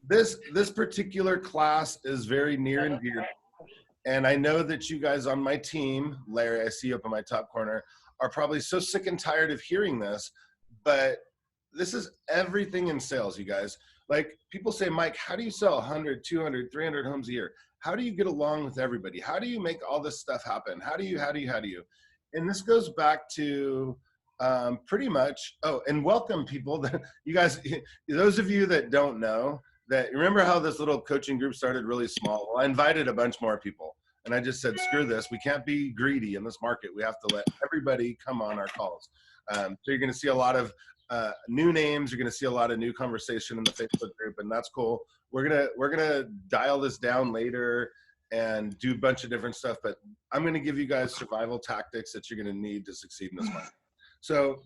This particular class is very near and dear. And I know that you guys on my team, Larry, I see you up in my top corner, are probably so sick and tired of hearing this, but this is everything in sales, you guys. Like people say, Mike, how do you sell 100, 200, 300 homes a year? How do you get along with everybody? How do you make all this stuff happen? How do you? And this goes back to pretty much, oh, and welcome people. You guys, those of you that don't know, that remember how this little coaching group started really small? Well, I invited a bunch more people. And I just said, screw this. We can't be greedy in this market. We have to let everybody come on our calls. So you're going to see a lot of new names. You're going to see a lot of new conversation in the Facebook group, and that's cool. We're gonna dial this down later and do a bunch of different stuff. But I'm going to give you guys survival tactics that you're going to need to succeed in this market. So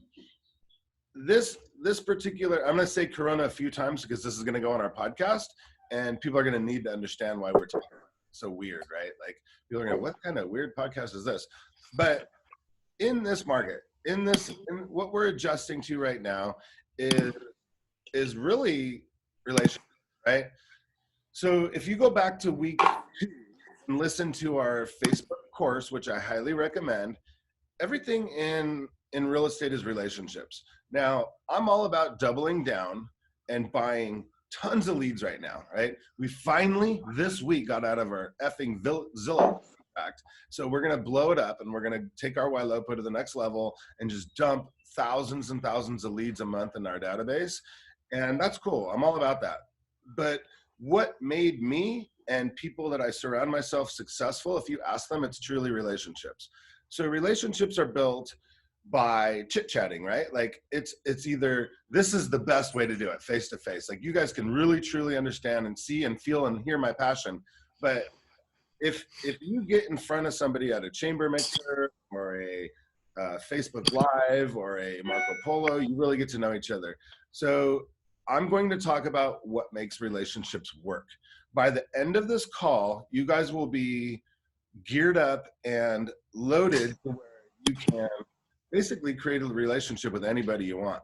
this particular, I'm going to say Corona a few times because this is going to go on our podcast, and people are going to need to understand why we're talking. So weird, right? Like people are going, what kind of weird podcast is this? But in this market, in what we're adjusting to right now is really relationship, right? So if you go back to week 2 and listen to our Facebook course, which I highly recommend, everything in real estate is relationships. Now, I'm all about doubling down and buying tons of leads right now, right? We finally, this week, got out of our effing Zillow contract. So we're going to blow it up, and we're going to take our YLOPO to the next level and just dump thousands and thousands of leads a month in our database. And that's cool. I'm all about that. But what made me and people that I surround myself successful, if you ask them, it's truly relationships. So relationships are built by chit-chatting, right? Like it's either this is the best way to do it, face to face. Like you guys can really truly understand and see and feel and hear my passion. But if you get in front of somebody at a chamber mixer or a Facebook Live or a Marco Polo, you really get to know each other. So I'm going to talk about what makes relationships work. By the end of this call, you guys will be geared up and loaded to where you can basically create a relationship with anybody you want.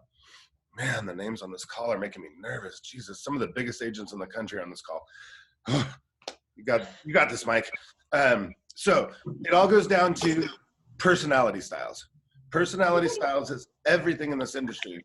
Man, the names on this call are making me nervous. Jesus, some of the biggest agents in the country on this call. You got this, Mike. So it all goes down to personality styles. Personality styles is everything in this industry.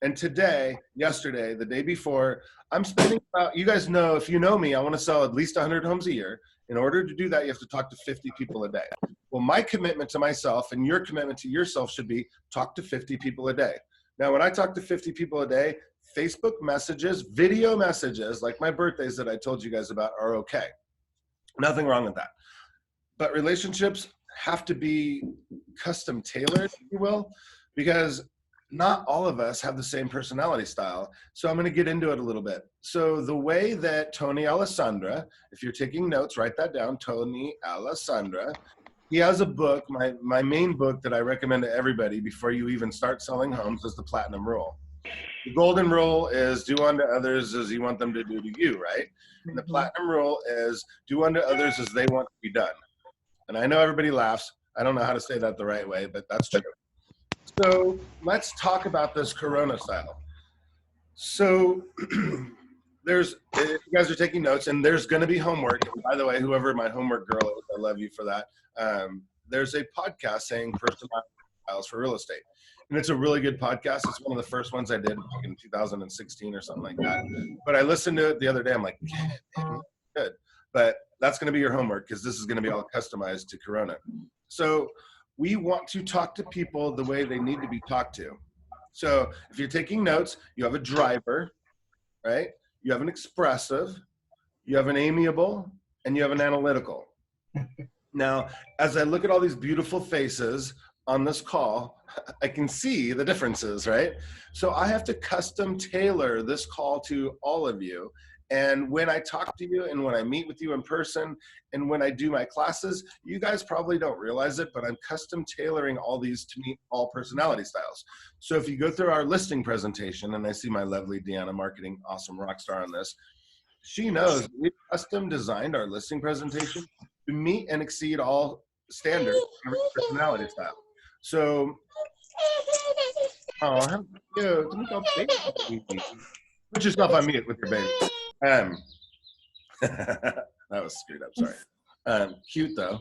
And today, yesterday, the day before, I'm spending about, you guys know, if you know me, I want to sell at least 100 homes a year. In order to do that, you have to talk to 50 people a day. Well, my commitment to myself and your commitment to yourself should be talk to 50 people a day. Now, when I talk to 50 people a day, Facebook messages, video messages, like my birthdays that I told you guys about are okay. Nothing wrong with that. But relationships have to be custom tailored, if you will, because not all of us have the same personality style. So I'm going to get into it a little bit. So the way that Tony Alessandra, if you're taking notes, write that down, Tony Alessandra, he has a book, my main book that I recommend to everybody before you even start selling homes is the Platinum Rule. The golden rule is do unto others as you want them to do to you, right? And the platinum rule is do unto others as they want to be done. And I know everybody laughs. I don't know how to say that the right way, but that's true. So let's talk about this Corona style. So if you guys are taking notes, and there's going to be homework. And by the way, whoever my homework girl is, I love you for that. There's a podcast saying personality styles for real estate. And it's a really good podcast. It's one of the first ones I did in 2016 or something like that. But I listened to it the other day. I'm like, man, good. But that's going to be your homework because this is going to be all customized to Corona. So we want to talk to people the way they need to be talked to. So if you're taking notes, you have a driver, right? You have an expressive, you have an amiable, and you have an analytical. Now, as I look at all these beautiful faces on this call, I can see the differences, right? So I have to custom tailor this call to all of you. And when I talk to you and when I meet with you in person and when I do my classes, you guys probably don't realize it, but I'm custom tailoring all these to meet all personality styles. So if you go through our listing presentation, and I see my lovely Deanna Marketing, awesome rock star on this, she knows we custom designed our listing presentation to meet and exceed all standards of every personality style. So, oh, how cute. Look how baby. Put yourself on mute with your baby. That was screwed up, sorry. Cute though.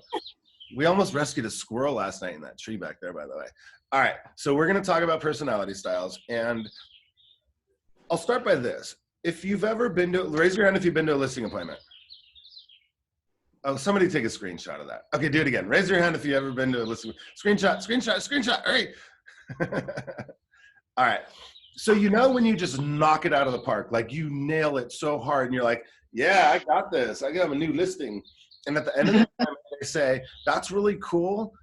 We almost rescued a squirrel last night in that tree back there, by the way. All right, so we're gonna talk about personality styles, and I'll start by this. If you've ever been to, raise your hand if you've been to a listing appointment. Oh, somebody take a screenshot of that. Okay, do it again. Raise your hand if you've ever been to a listing. Screenshot. All right. All right. So you know when you just knock it out of the park, like you nail it so hard and you're like, yeah, I got this. I got a new listing. And at the end of the time, they say, that's really cool.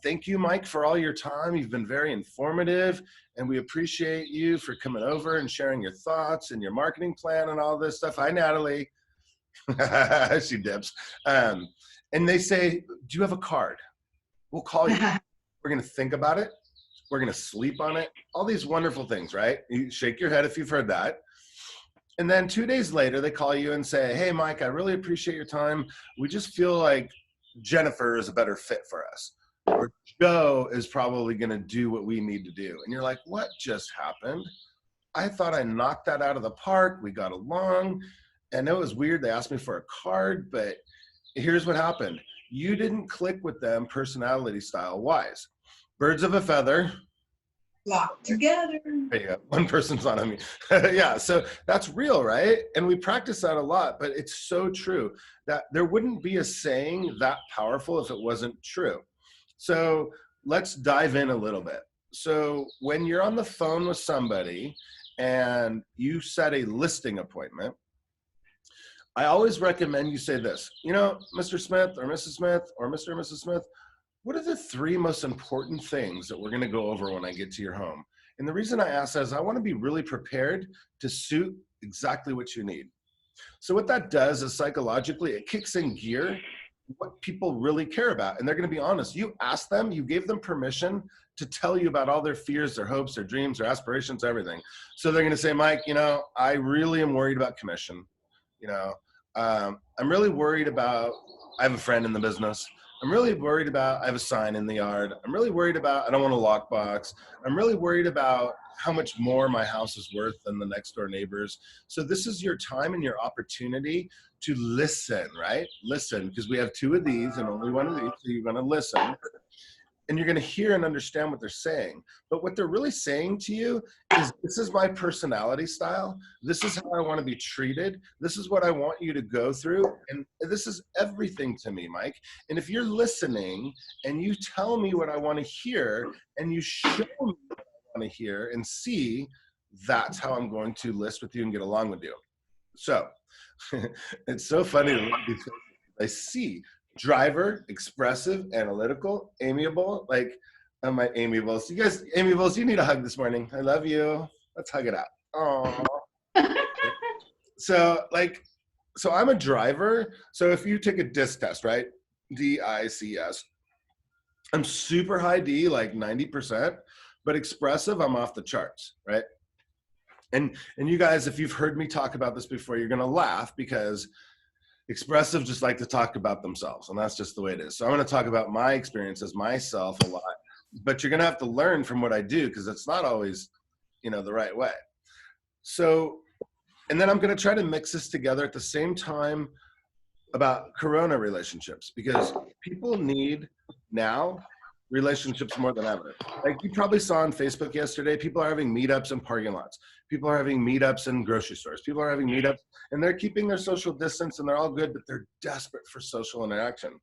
Thank you, Mike, for all your time. You've been very informative, and we appreciate you for coming over and sharing your thoughts and your marketing plan and all this stuff. Hi, Natalie. She dips. And they say, do you have a card? We'll call you. We're going to think about it. We're going to sleep on it. All these wonderful things, right? You shake your head if you've heard that. And then 2 days later, they call you and say, hey, Mike, I really appreciate your time. We just feel like Jennifer is a better fit for us. Or Joe is probably going to do what we need to do. And you're like, what just happened? I thought I knocked that out of the park. We got along. And it was weird. They asked me for a card, but here's what happened. You didn't click with them personality style wise. Birds of a feather flock together. There you go. One person's on me. Yeah, so that's real, right? And we practice that a lot, but it's so true that there wouldn't be a saying that powerful if it wasn't true. So let's dive in a little bit. So when you're on the phone with somebody and you set a listing appointment, I always recommend you say this, you know, Mr. Smith or Mrs. Smith or Mr. and Mrs. Smith, what are the 3 most important things that we're going to go over when I get to your home? And the reason I ask that is I want to be really prepared to suit exactly what you need. So what that does is psychologically, it kicks in gear what people really care about. And they're going to be honest. You asked them, you gave them permission to tell you about all their fears, their hopes, their dreams, their aspirations, everything. So they're going to say, Mike, you know, I really am worried about commission. You know, I'm really worried about, I have a friend in the business. I'm really worried about, I have a sign in the yard. I'm really worried about, I don't want a lockbox. I'm really worried about how much more my house is worth than the next door neighbors. So this is your time and your opportunity to listen, right? Listen, because we have 2 of these and only 1 of these, so you're gonna listen. And you're gonna hear and understand what they're saying. But what they're really saying to you is, this is my personality style. This is how I wanna be treated. This is what I want you to go through. And this is everything to me, Mike. And if you're listening and you tell me what I wanna hear and you show me what I wanna hear and see, that's how I'm going to list with you and get along with you. So it's so funny to look at these things. I see driver, expressive, analytical, amiable. Like, am my amiables? You guys, amiables, you need a hug this morning. I love you. Let's hug it out. Oh. So I'm a driver. So if you take a DISC test, right? DICS. I'm super high D, like 90%, but expressive, I'm off the charts, right? And you guys, if you've heard me talk about this before, you're gonna laugh because expressive just like to talk about themselves, and that's just the way it is. So I'm going to talk about my experiences myself a lot, but you're going to have to learn from what I do because it's not always, you know, the right way. So, and then I'm going to try to mix this together at the same time about Corona relationships, because people need now relationships more than ever. Like you probably saw on Facebook yesterday, people are having meetups in parking lots. People are having meetups in grocery stores. People are having meetups and they're keeping their social distance and they're all good, but they're desperate for social interaction.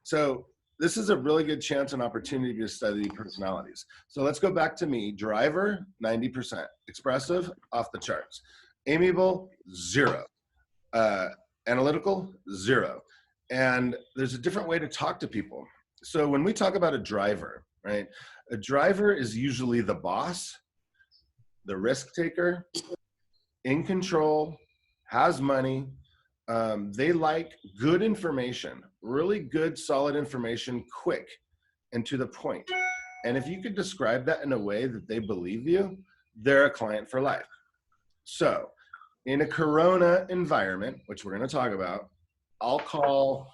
So this is a really good chance and opportunity to study personalities. So let's go back to me. Driver, 90%. Expressive, off the charts. Amiable, 0. Analytical, 0. And there's a different way to talk to people. So when we talk about a driver, right? A driver is usually the boss, the risk taker, in control, has money. They like good information, really good, solid information, quick and to the point. And if you could describe that in a way that they believe you, they're a client for life. So in a Corona environment, which we're going to talk about, I'll call,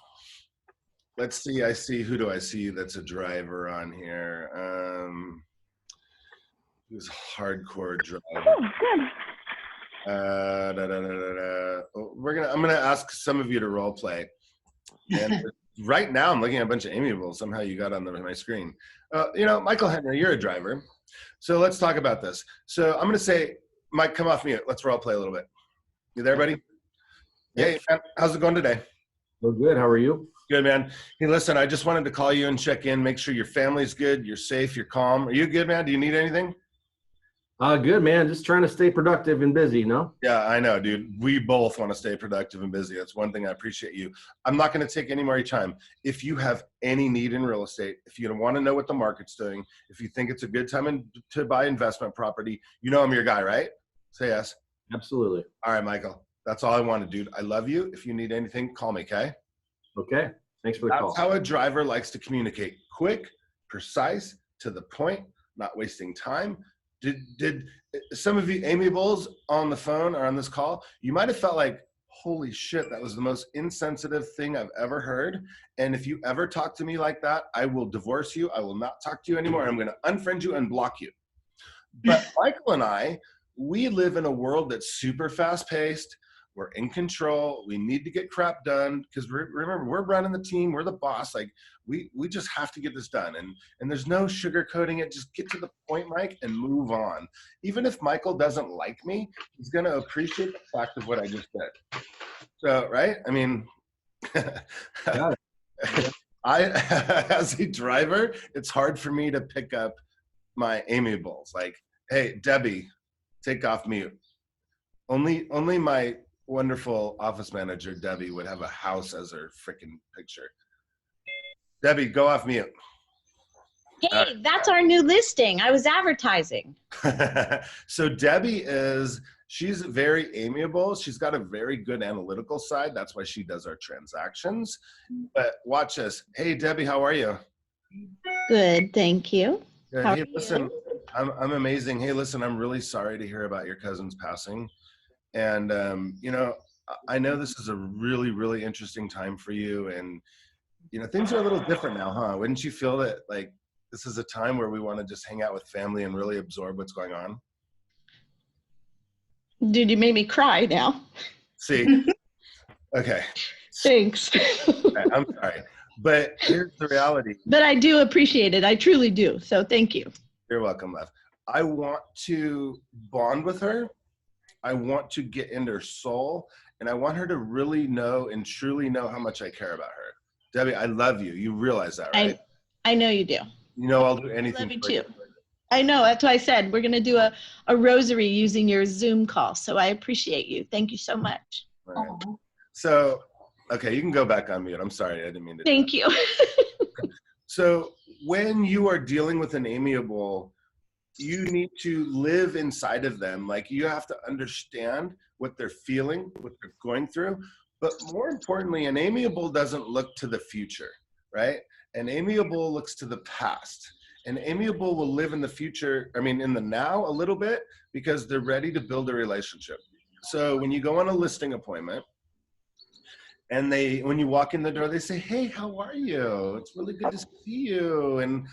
let's see, I see, who do I see that's a driver on here? Who's hardcore driver? Oh, good. I'm gonna ask some of you to role play. And right now, I'm looking at a bunch of amiables. Somehow you got on my screen. Michael Henry, you're a driver. So let's talk about this. So I'm going to say, Mike, come off mute. Let's role play a little bit. You there, buddy? Yep. Hey, man, how's it going today? Well, good. How are you? Good, man. Hey, listen, I just wanted to call you and check in, make sure your family's good, you're safe, you're calm. Are you good, man? Do you need anything? Good, man. Just trying to stay productive and busy, no? Yeah, I know, dude. We both want to stay productive and busy. That's one thing I appreciate you. I'm not going to take any more of your time. If you have any need in real estate, if you want to know what the market's doing, if you think it's a good time to buy investment property, you know I'm your guy, right? Say yes. Absolutely. All right, Michael. That's all I wanted, dude. I love you. If you need anything, call me, okay? Okay. Thanks for the call. That's how a driver likes to communicate. Quick, precise, to the point, not wasting time. Did some of you amiables on the phone or on this call, you might have felt like, holy shit, that was the most insensitive thing I've ever heard. And if you ever talk to me like that, I will divorce you. I will not talk to you anymore. I'm going to unfriend you and block you. But Michael and I, we live in a world that's super fast paced. We're in control. We need to get crap done because remember, we're running the team. We're the boss. Like we just have to get this done. And there's no sugarcoating it. Just get to the point, Mike, and move on. Even if Michael doesn't like me, he's going to appreciate the fact of what I just said. So, right? I mean, as a driver, it's hard for me to pick up my amiables. Like, hey, Debbie, take off mute. Only my wonderful office manager, Debbie, would have a house as her freaking picture. Debbie, go off mute. Hey, that's our new listing. I was advertising. So Debbie she's very amiable. She's got a very good analytical side. That's why she does our transactions. But watch this. Hey, Debbie, how are you? Good, thank you. Good. How Hey, are listen, you? I'm amazing. Hey, listen, I'm really sorry to hear about your cousin's passing. And, I know this is a really, really interesting time for you. And, things are a little different now, huh? Wouldn't you feel that, like, this is a time where we want to just hang out with family and really absorb what's going on? Dude, you made me cry now. See? Okay. Thanks. Okay, I'm sorry. But here's the reality. But I do appreciate it. I truly do. So thank you. You're welcome, love. I want to bond with her. I want to get into her soul. And I want her to really know and truly know how much I care about her. Debbie, I love you. You realize that, right? I know you do. You know I'll do anything I love for you too. I know. That's why I said we're going to do a rosary using your Zoom call. So I appreciate you. Thank you so much. Right. So, okay, you can go back on mute. I'm sorry. I didn't mean to. Thank you. So when you are dealing with an amiable, you need to live inside of them. Like you have to understand what they're feeling, what they're going through. But more importantly, an amiable doesn't look to the future, right? An amiable looks to the past. An amiable will live in the future, in the now a little bit because they're ready to build a relationship. So when you go on a listing appointment, and when you walk in the door, they say, hey, how are you? It's really good to see you. And,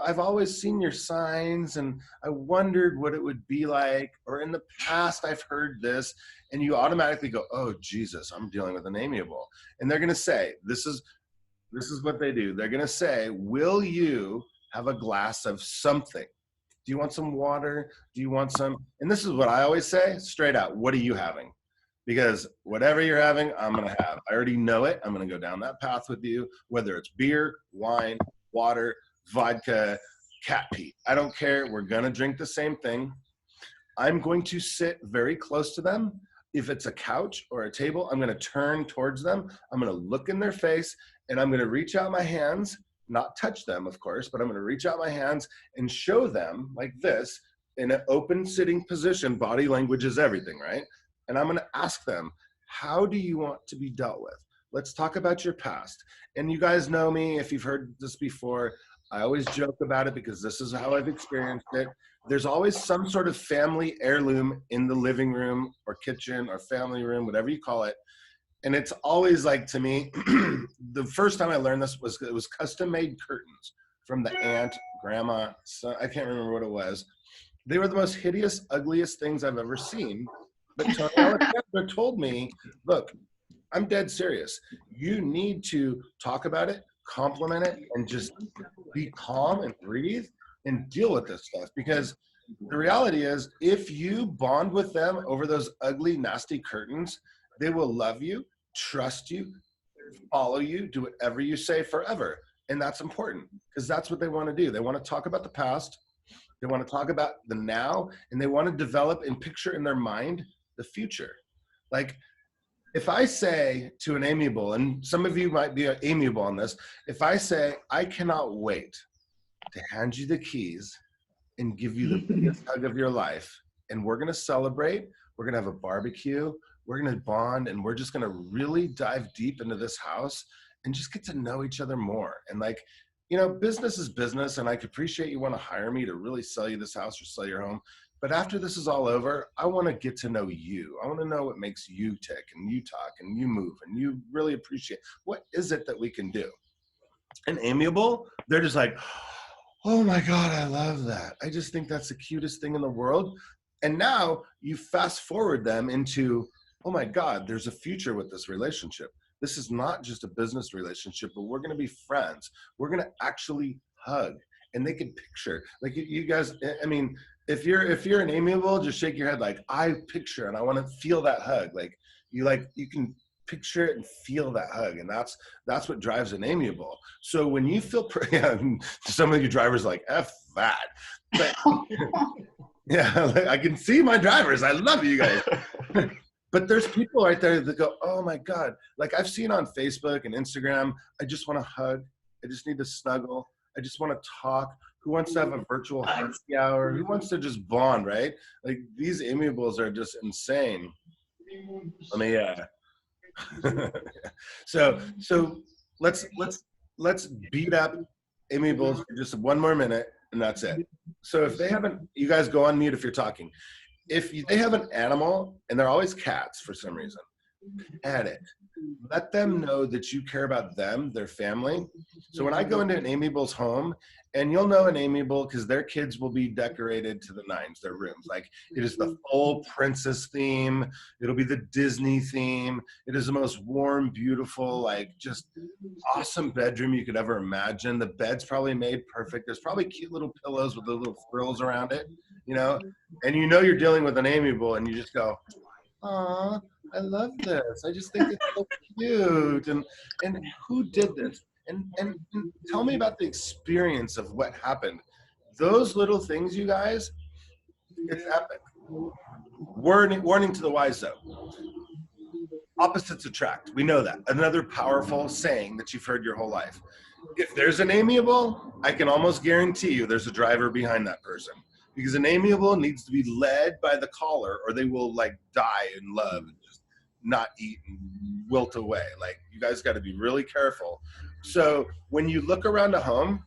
I've always seen your signs and I wondered what it would be like, or in the past, I've heard this. And you automatically go, oh, Jesus, I'm dealing with an amiable. And they're going to say, this is what they do. They're going to say, will you have a glass of something? Do you want some water? Do you want some? And this is what I always say, straight out. What are you having? Because whatever you're having, I'm going to have. I already know it. I'm going to go down that path with you, whether it's beer, wine, water, vodka, cat pee. I don't care. We're going to drink the same thing. I'm going to sit very close to them. If it's a couch or a table, I'm going to turn towards them. I'm going to look in their face and I'm going to reach out my hands, not touch them, of course, but I'm going to reach out my hands and show them like this in an open sitting position. Body language is everything, right? And I'm going to ask them, how do you want to be dealt with? Let's talk about your past. And you guys know me, if you've heard this before, I always joke about it because this is how I've experienced it. There's always some sort of family heirloom in the living room or kitchen or family room, whatever you call it. And it's always like, to me, the first time I learned this it was custom made curtains from the aunt, grandma, son, I can't remember what it was. They were the most hideous, ugliest things I've ever seen. But Tony Alexander told me, look, I'm dead serious. You need to talk about it, compliment it, and just be calm and breathe and deal with this stuff. Because the reality is, if you bond with them over those ugly, nasty curtains, they will love you, trust you, follow you, do whatever you say forever. And that's important because that's what they want to do. They want to talk about the past. They want to talk about the now, and they want to develop and picture in their mind the future. Like, if I say to an amiable, and some of you might be amiable on this, if I say, I cannot wait to hand you the keys and give you the biggest hug of your life, and we're going to celebrate, we're going to have a barbecue, we're going to bond, and we're just going to really dive deep into this house and just get to know each other more. And like, you know, business is business, and I could appreciate you want to hire me to really sell you this house or sell your home. But after this is all over, I want to get to know you. I want to know what makes you tick and you talk and you move and you really appreciate. What is it that we can do? And amiable, they're just like, oh my God, I love that. I just think that's the cutest thing in the world. And now you fast forward them into, oh my God, there's a future with this relationship. This is not just a business relationship, but we're going to be friends. We're going to actually hug. And they can picture, like you guys, I mean, if you're an amiable, just shake your head like, I picture and I want to feel that hug. Like you can picture it and feel that hug. And that's what drives an amiable. So when you feel, yeah, some of you drivers are like, F that. But yeah, like, I can see my drivers. I love you guys. But there's people right there that go, oh my God. Like I've seen on Facebook and Instagram, I just want to hug. I just need to snuggle. I just want to talk. Who wants to have a virtual happy hour? Who wants to just bond, right? Like these amiables are just insane. Let me, so let's beat up amiables for just one more minute, and that's it. So if they haven't, you guys go on mute if you're talking. If they have an animal, and they're always cats for some reason, pet it. Let them know that you care about them, their family. So when I go into an amiable's home, and you'll know an amiable because their kids will be decorated to the nines, their rooms. Like it is the full princess theme. It'll be the Disney theme. It is the most warm, beautiful, like just awesome bedroom you could ever imagine. The bed's probably made perfect. There's probably cute little pillows with the little frills around it, you know? And you know you're dealing with an amiable and you just go, aw, I love this. I just think it's so cute. And who did this? And tell me about the experience of what happened. Those little things, you guys, it's epic. Warning to the wise though. Opposites attract. We know that. Another powerful saying that you've heard your whole life. If there's an amiable, I can almost guarantee you there's a driver behind that person. Because an amiable needs to be led by the collar or they will like die in love and just not eat and wilt away. Like you guys got to be really careful. So when you look around a home,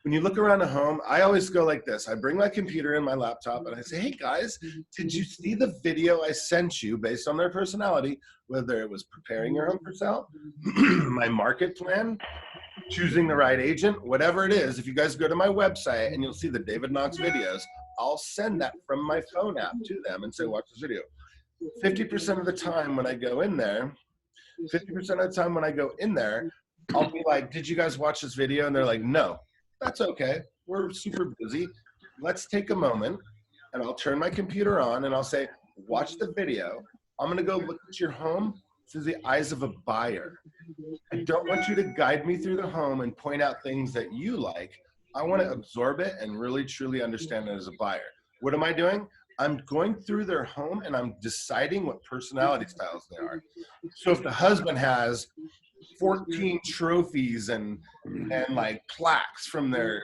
I always go like this. I bring my computer and my laptop and I say, hey guys, did you see the video I sent you based on their personality, whether it was preparing your home for sale, my market plan, choosing the right agent, whatever it is. If you guys go to my website and you'll see the David Knox videos, I'll send that from my phone app to them and say, watch this video. 50% of the time when I go in there, I'll be like, did you guys watch this video? And they're like, no. That's okay. We're super busy. Let's take a moment and I'll turn my computer on and I'll say, watch the video. I'm going to go look at your home through the eyes of a buyer. I don't want you to guide me through the home and point out things that you like. I want to absorb it and really, truly understand it as a buyer. What am I doing? I'm going through their home and I'm deciding what personality styles they are. So if the husband has 14 trophies and like plaques from their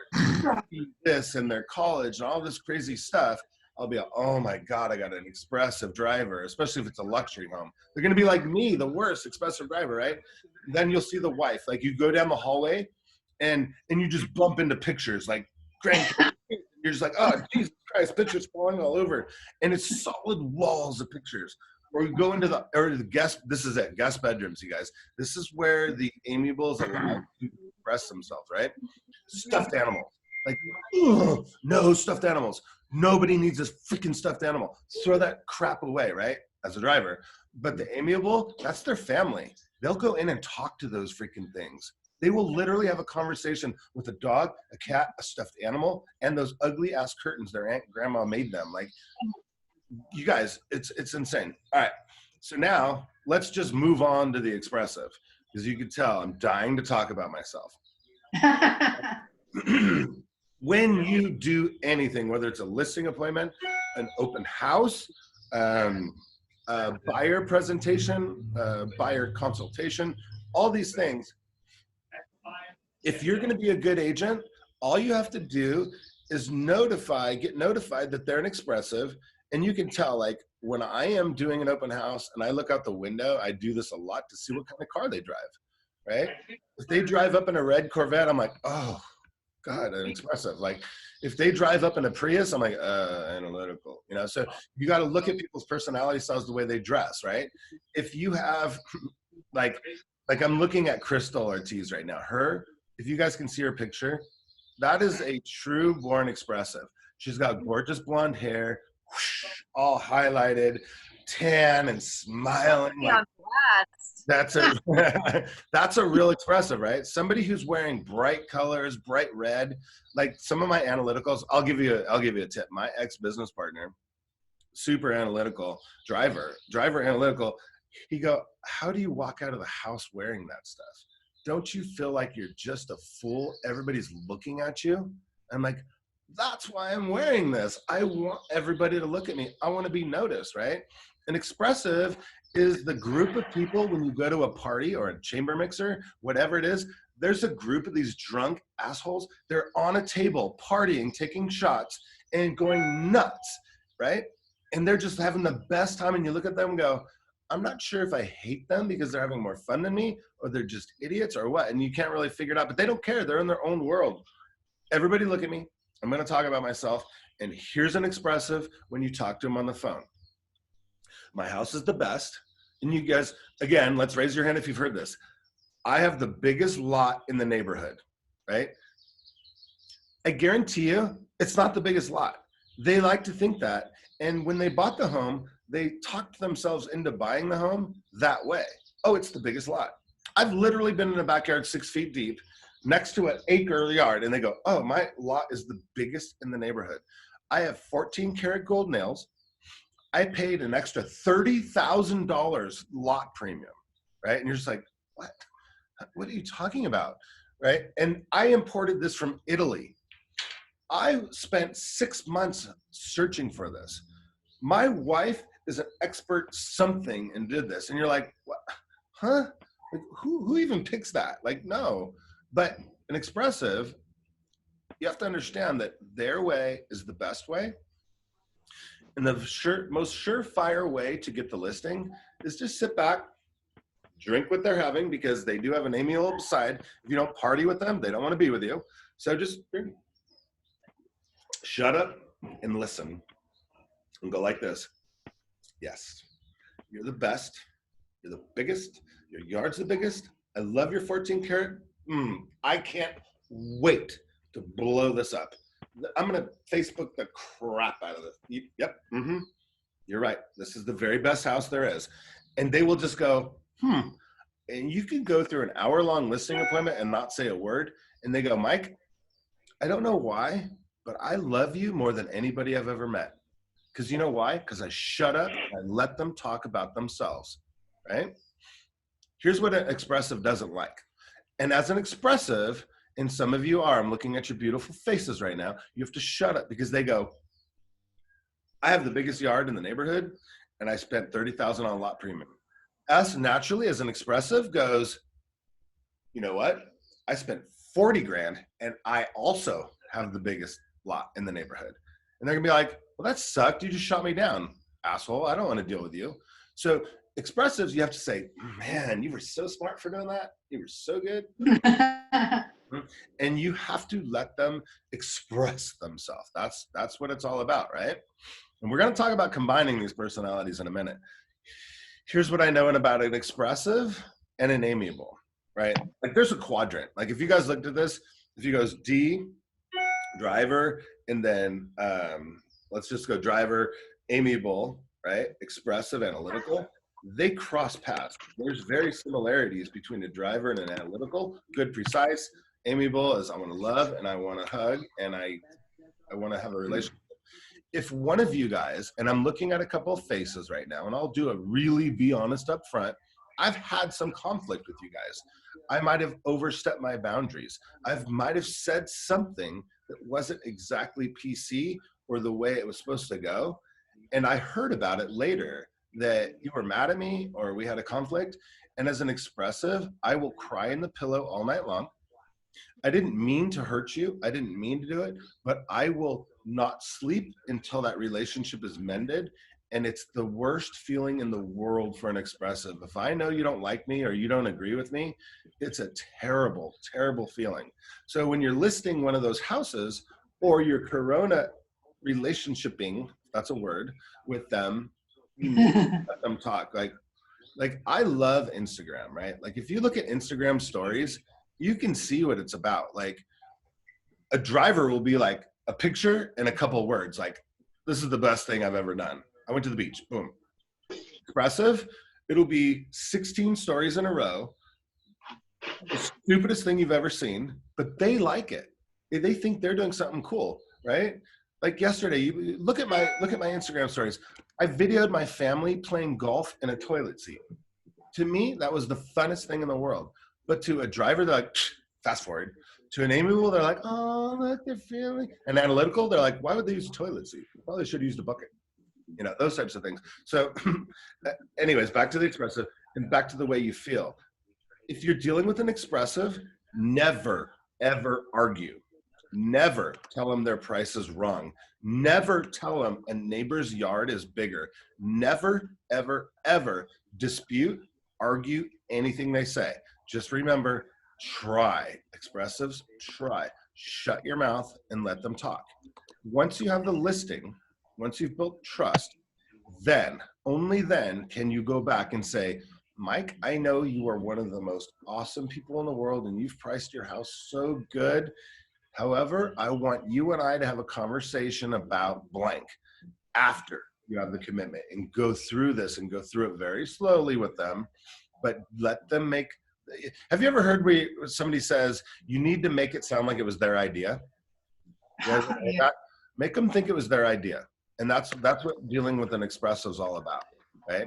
this and their college and all this crazy stuff, I'll be like, oh my God, I got an expressive driver, especially if it's a luxury home. They're going to be like me, the worst expressive driver, right? Then you'll see the wife. Like you go down the hallway and you just bump into pictures like grandkids. You're just like, oh, Jesus Christ, pictures falling all over. And it's solid walls of pictures. Or you go into the guest, this is it, guest bedrooms, you guys. This is where the amiables allow to express themselves, right? Stuffed animals. Like, ugh, no stuffed animals. Nobody needs this freaking stuffed animal. Throw that crap away, right? As a driver. But the amiable, that's their family. They'll go in and talk to those freaking things. They will literally have a conversation with a dog, a cat, a stuffed animal, and those ugly ass curtains their aunt and grandma made them. Like, you guys, it's insane. All right. So now let's just move on to the expressive, because you can tell I'm dying to talk about myself. When you do anything, whether it's a listing appointment, an open house, a buyer presentation, buyer consultation, all these things, if you're going to be a good agent, all you have to do is get notified that they're an expressive. And you can tell, like, when I am doing an open house and I look out the window, I do this a lot to see what kind of car they drive, right? If they drive up in a red Corvette, I'm like, oh, God, an expressive. Like, if they drive up in a Prius, I'm like, analytical, you know? So you got to look at people's personality styles, the way they dress, right? If you have, like I'm looking at Crystal Ortiz right now. If you guys can see her picture, that is a true born expressive. She's got gorgeous blonde hair, whoosh, all highlighted, tan and smiling. Like, that's a real expressive, right? Somebody who's wearing bright colors, bright red. Like some of my analyticals, I'll give you a tip. My ex-business partner, super analytical, driver analytical. He go, how do you walk out of the house wearing that stuff? Don't you feel like you're just a fool? Everybody's looking at you. I'm like, that's why I'm wearing this. I want everybody to look at me. I want to be noticed, right? An expressive is the group of people when you go to a party or a chamber mixer, whatever it is, there's a group of these drunk assholes. They're on a table partying, taking shots and going nuts, right? And they're just having the best time. And you look at them and go, I'm not sure if I hate them because they're having more fun than me or they're just idiots or what. And you can't really figure it out, but they don't care. They're in their own world. Everybody look at me. I'm going to talk about myself. And here's an expressive when you talk to them on the phone. My house is the best. And you guys, again, let's raise your hand if you've heard this. I have the biggest lot in the neighborhood, right? I guarantee you it's not the biggest lot. They like to think that. And when they bought the home, they talked themselves into buying the home that way. Oh, it's the biggest lot. I've literally been in a backyard 6 feet deep next to an acre yard. And they go, oh, my lot is the biggest in the neighborhood. I have 14 karat gold nails. I paid an extra $30,000 lot premium, right? And you're just like, what? What are you talking about, right? And I imported this from Italy. I spent 6 months searching for this. My wife is an expert something and did this. And you're like, what? Huh? Like, who even picks that? Like, no. But an expressive, you have to understand that their way is the best way. And the most surefire way to get the listing is just sit back, drink what they're having, because they do have an amiable side. If you don't party with them, they don't want to be with you. So just drink. Shut up and listen and go like this. Yes, you're the best. You're the biggest. Your yard's the biggest. I love your 14 karat. I can't wait to blow this up. I'm going to Facebook the crap out of this. Yep. You're right. This is the very best house there is. And they will just go, And you can go through an hour-long listing appointment and not say a word. And they go, Mike, I don't know why, but I love you more than anybody I've ever met. Because you know why? Because I shut up and I let them talk about themselves, right? Here's what an expressive doesn't like. And as an expressive, and some of you are, I'm looking at your beautiful faces right now, you have to shut up because they go, I have the biggest yard in the neighborhood and I spent $30,000 on lot premium. Us naturally as an expressive goes, you know what? I spent 40 grand and I also have the biggest lot in the neighborhood. And they're gonna be like, well, that sucked. You just shot me down, asshole. I don't want to deal with you. So expressives, you have to say, man, you were so smart for doing that. You were so good. And you have to let them express themselves. That's what it's all about, right? And we're going to talk about combining these personalities in a minute. Here's what I know about an expressive and an amiable, right? Like there's a quadrant. Like if you guys looked at this, if you goes D, driver, and then let's just go driver, amiable, right? Expressive, analytical. They cross paths. There's very similarities between a driver and an analytical. Good, precise. Amiable is I want to love and I want to hug and I want to have a relationship. If one of you guys, and I'm looking at a couple of faces right now, and I'll do a really be honest up front, I've had some conflict with you guys. I might have overstepped my boundaries. I might have said something that wasn't exactly PC or the way it was supposed to go. And I heard about it later that you were mad at me or we had a conflict. And as an expressive, I will cry in the pillow all night long. I didn't mean to hurt you. I didn't mean to do it, but I will not sleep until that relationship is mended. And it's the worst feeling in the world for an expressive. If I know you don't like me or you don't agree with me, it's a terrible, terrible feeling. So when you're listing one of those houses or you're Corona relationshiping, that's a word, with them, you need to let them talk. Like I love Instagram, right? Like if you look at Instagram stories, you can see what it's about. Like a driver will be like a picture and a couple of words. Like, this is the best thing I've ever done. I went to the beach, boom. Expressive, it'll be 16 stories in a row. The stupidest thing you've ever seen, but they like it. They think they're doing something cool, right? Like yesterday, you look at my Instagram stories. I videoed my family playing golf in a toilet seat. To me, that was the funnest thing in the world. But to a driver, they're like, fast forward. To an amiable, they're like, oh, look, they're feeling. And analytical, they're like, why would they use a toilet seat? Well, they should have used a bucket. You know, those types of things. So anyways, back to the expressive and back to the way you feel. If you're dealing with an expressive, never, ever argue. Never tell them their price is wrong. Never tell them a neighbor's yard is bigger. Never, ever, ever dispute, argue anything they say. Just remember, try. Expressives, try. Shut your mouth and let them talk. Once you have the listing, once you've built trust, then, only then can you go back and say, Mike, I know you are one of the most awesome people in the world and you've priced your house so good. However, I want you and I to have a conversation about blank after you have the commitment and go through this and go through it very slowly with them, but let them make. Have you ever heard where somebody says, you need to make it sound like it was their idea? Yeah. Make them think it was their idea. And that's what dealing with an expressive is all about, right?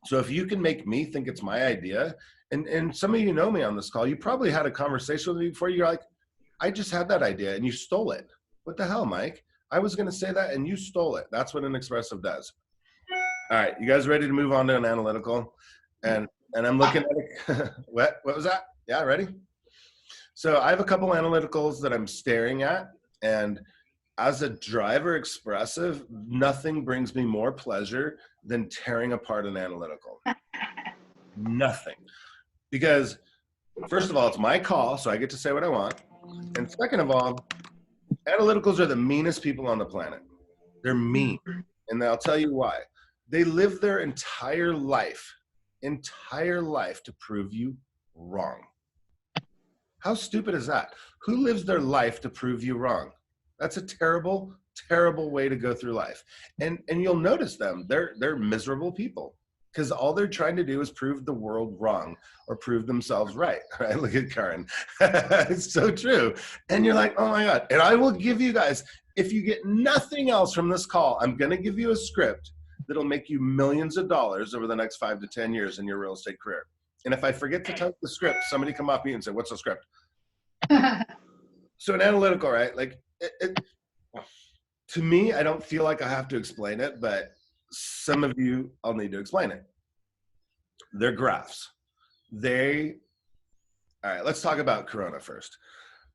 So if you can make me think it's my idea, and some of you know me on this call, you probably had a conversation with me before, you're like, I just had that idea and you stole it. What the hell, Mike? I was going to say that and you stole it. That's what an expressive does. All right, you guys ready to move on to an analytical? And I'm looking at it. What was that? Yeah, ready? So I have a couple analyticals that I'm staring at, and as a driver expressive, nothing brings me more pleasure than tearing apart an analytical. Nothing. Because first of all, it's my call, so I get to say what I want. And second of all, analyticals are the meanest people on the planet. They're mean. And I'll tell you why. They live their entire life to prove you wrong. How stupid is that? Who lives their life to prove you wrong? That's a terrible, terrible way to go through life. And you'll notice them. They're miserable people because all they're trying to do is prove the world wrong or prove themselves right. Right? Look at Karen. It's so true. And you're like, oh my God. And I will give you guys, if you get nothing else from this call, I'm going to give you a script that'll make you millions of dollars over the next 5 to 10 years in your real estate career. And if I forget to type the script, somebody come off me and say, what's the script? So an analytical, right? Like to me, I don't feel like I have to explain it, but some of you, I'll need to explain it. They're graphs. All right, let's talk about Corona first.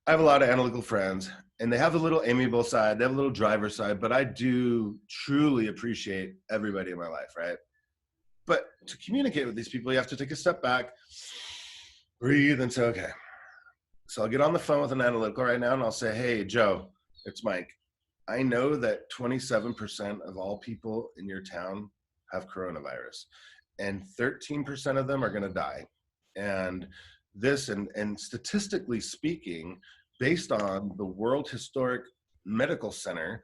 I have a lot of analytical friends, and they have a little amiable side, they have a little driver side, but I do truly appreciate everybody in my life, right? But to communicate with these people, you have to take a step back, breathe, and say, okay. So I'll get on the phone with an analytical right now, and I'll say, hey, Joe, it's Mike. I know that 27% of all people in your town have coronavirus, and 13% of them are going to die. And this, and statistically speaking, based on the World Historic Medical Center,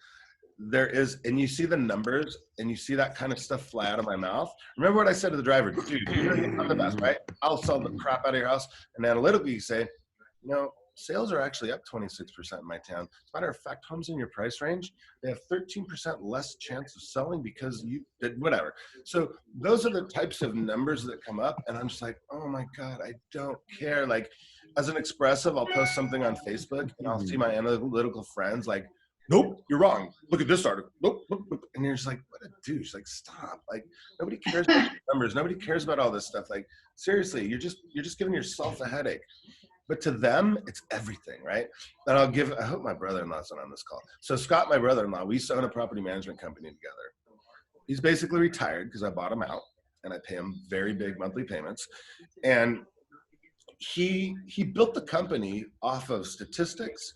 there is, and you see the numbers and you see that kind of stuff fly out of my mouth. Remember what I said to the driver, dude, you know, I'm the best, right? I'll sell the crap out of your house. And analytically you say, you know, sales are actually up 26% in my town. As a matter of fact, homes in your price range, they have 13% less chance of selling because you did whatever. So those are the types of numbers that come up. And I'm just like, oh my God, I don't care. Like as an expressive, I'll post something on Facebook and I'll see my analytical friends like, nope, you're wrong. Look at this article. Nope, nope, nope. And you're just like, what a douche. Like, stop. Like, nobody cares about numbers. Nobody cares about all this stuff. Like, seriously, you're just giving yourself a headache. But to them, it's everything, right? And I hope my brother-in-law's not on this call. So Scott, my brother-in-law, we used to own a property management company together. He's basically retired because I bought him out and I pay him very big monthly payments. And he built the company off of statistics,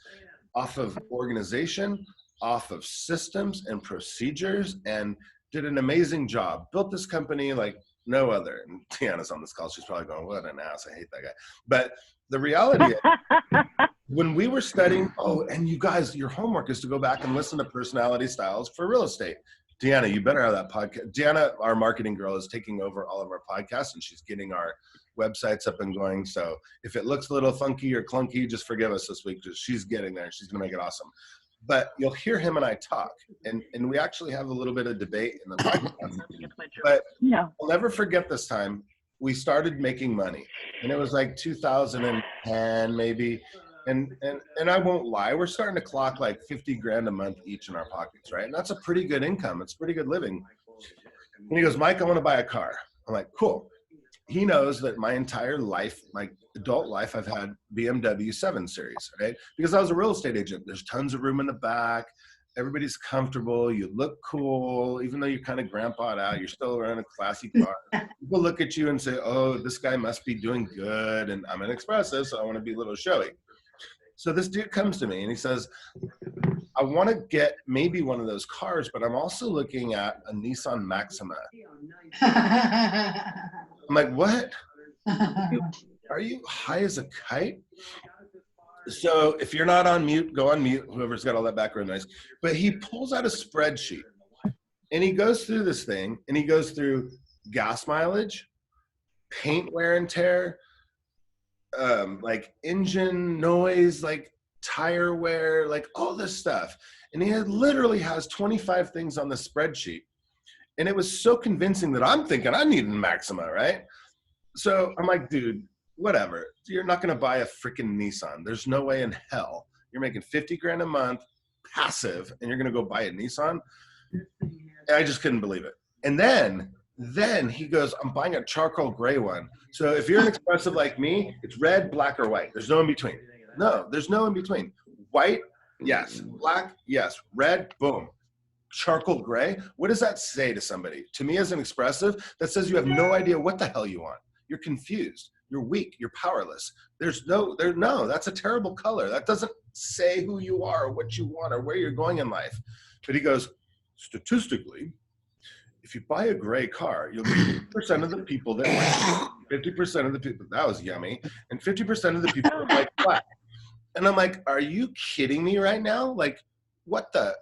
off of organization, off of systems and procedures, and did an amazing job. Built this company like no other. And Tiana's on this call. She's probably going, what an ass. I hate that guy. But the reality is, when we were studying, oh, and you guys, your homework is to go back and listen to personality styles for real estate. Deanna, you better have that podcast. Deanna, our marketing girl, is taking over all of our podcasts and she's getting our websites up and going. So if it looks a little funky or clunky, just forgive us this week. Just she's getting there. She's going to make it awesome. But you'll hear him and I talk, and we actually have a little bit of debate in the podcast. But I'll never forget this time. We started making money, and it was like 2010 maybe. And I won't lie, we're starting to clock like 50 grand a month each in our pockets, right? And that's a pretty good income. It's pretty good living. And he goes, Mike, I want to buy a car. I'm like, cool. He knows that my entire life, my adult life, I've had BMW 7 Series, right? Because I was a real estate agent. There's tons of room in the back. Everybody's comfortable. You look cool. Even though you're kind of grandpa'd out, you're still around a classy car. People look at you and say, oh, this guy must be doing good. And I'm an expressive, so I want to be a little showy. So this dude comes to me and he says, I want to get maybe one of those cars, but I'm also looking at a Nissan Maxima. I'm like, what? Are you high as a kite? So if you're not on mute, go on mute, whoever's got all that background noise. But he pulls out a spreadsheet and he goes through this thing and he goes through gas mileage, paint wear and tear, like engine noise, like tire wear, like all this stuff. And he literally has 25 things on the spreadsheet. And it was so convincing that I'm thinking I need a Maxima, right? So I'm like, dude, whatever. You're not going to buy a freaking Nissan. There's no way in hell. You're making 50 grand a month passive and you're going to go buy a Nissan. And I just couldn't believe it. And then he goes, I'm buying a charcoal gray one. So if you're an expressive like me, it's red, black, or white. There's no in between. No, there's no in between. White, yes. Black, yes. Red, boom. Charcoal gray. What does that say to somebody? To me as an expressive, that says you have no idea what the hell you want. You're confused. You're weak. You're powerless. No, that's a terrible color. That doesn't say who you are or what you want or where you're going in life. But he goes, statistically, if you buy a gray car, you'll get 50% of the people that like 50% of the people, that was yummy, and 50% of the people that like black. And I'm like, are you kidding me right now? Like, what the?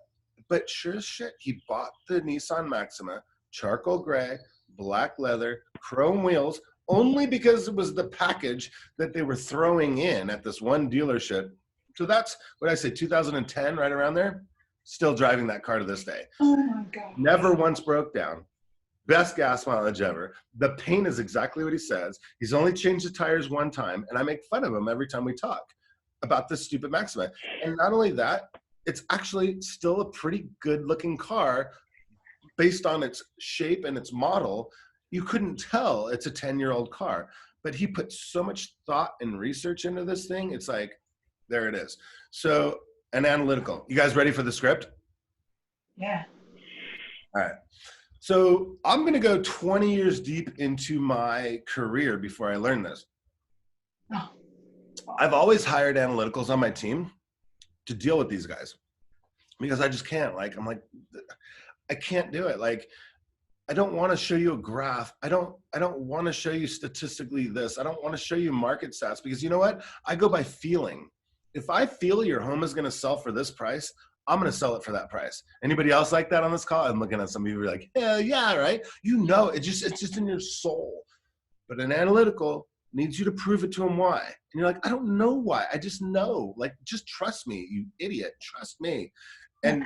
But sure as shit, he bought the Nissan Maxima, charcoal gray, black leather, chrome wheels, only because it was the package that they were throwing in at this one dealership. So that's what I say, 2010, right around there. Still driving that car to this day. Oh my God. Never once broke down. Best gas mileage ever. The paint is exactly what he says. He's only changed the tires one time, and I make fun of him every time we talk about this stupid Maxima. And not only that, it's actually still a pretty good looking car based on its shape and its model. You couldn't tell it's a 10-year-old car, but he put so much thought and research into this thing. It's like, there it is. So an analytical. You guys ready for the script? Yeah. All right. So I'm going to go 20 years deep into my career before I learned this. Oh. I've always hired analyticals on my team to deal with these guys because I just can't. Like, I'm like, I can't do it. Like, I don't want to show you a graph. I don't want to show you statistically this. I don't want to show you market stats because you know what? I go by feeling. If I feel your home is going to sell for this price, I'm going to sell it for that price. Anybody else like that on this call? I'm looking at some of you who are like, hell yeah, right? You know, it's just in your soul. But an analytical needs you to prove it to them why. And you're like, I don't know why. I just know. Like, just trust me, you idiot. Trust me. And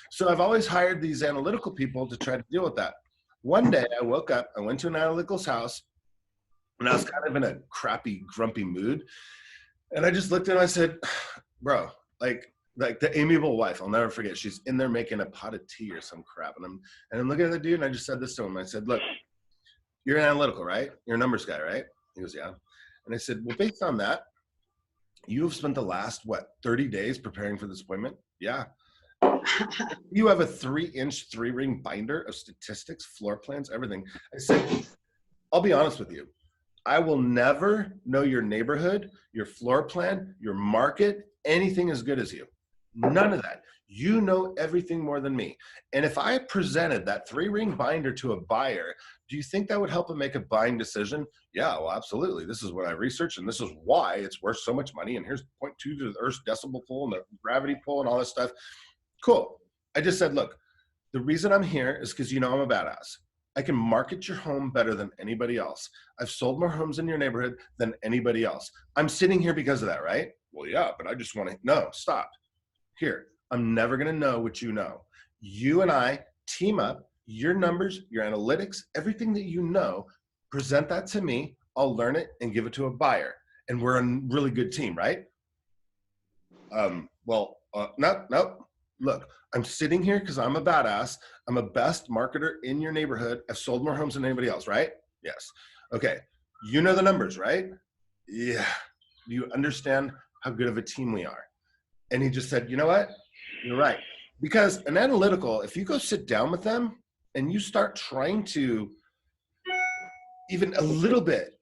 so I've always hired these analytical people to try to deal with that. One day I woke up, I went to an analytical's house, and I was kind of in a crappy, grumpy mood. And I just looked at him, I said, bro, like the amiable wife, I'll never forget. She's in there making a pot of tea or some crap. And I'm looking at the dude, and I just said this to him. I said, look, you're an analytical, right? You're a numbers guy, right? He goes, yeah. And I said, well, based on that, you have spent the last, 30 days preparing for this appointment? Yeah. You have a 3-inch 3-ring binder of statistics, floor plans, everything. I said, I'll be honest with you. I will never know your neighborhood, your floor plan, your market, anything as good as you. None of that. You know everything more than me. And if I presented that 3-ring binder to a buyer, do you think that would help him make a buying decision? Yeah, well, absolutely. This is what I researched, and this is why it's worth so much money. And here's 0.2 to the Earth's decimal pull and the gravity pull and all this stuff. Cool. I just said, look, the reason I'm here is because you know I'm a badass. I can market your home better than anybody else. I've sold more homes in your neighborhood than anybody else. I'm sitting here because of that, right? Well, yeah, but I just want to, no, stop. Here, I'm never going to know what you know. You and I team up, your numbers, your analytics, everything that you know, present that to me. I'll learn it and give it to a buyer. And we're a really good team, right? No. Look, I'm sitting here because I'm a badass. I'm a best marketer in your neighborhood. I've sold more homes than anybody else, right? Yes. Okay. You know the numbers, right? Yeah. Do you understand how good of a team we are? And he just said, you know what? You're right. Because an analytical, if you go sit down with them and you start trying to even a little bit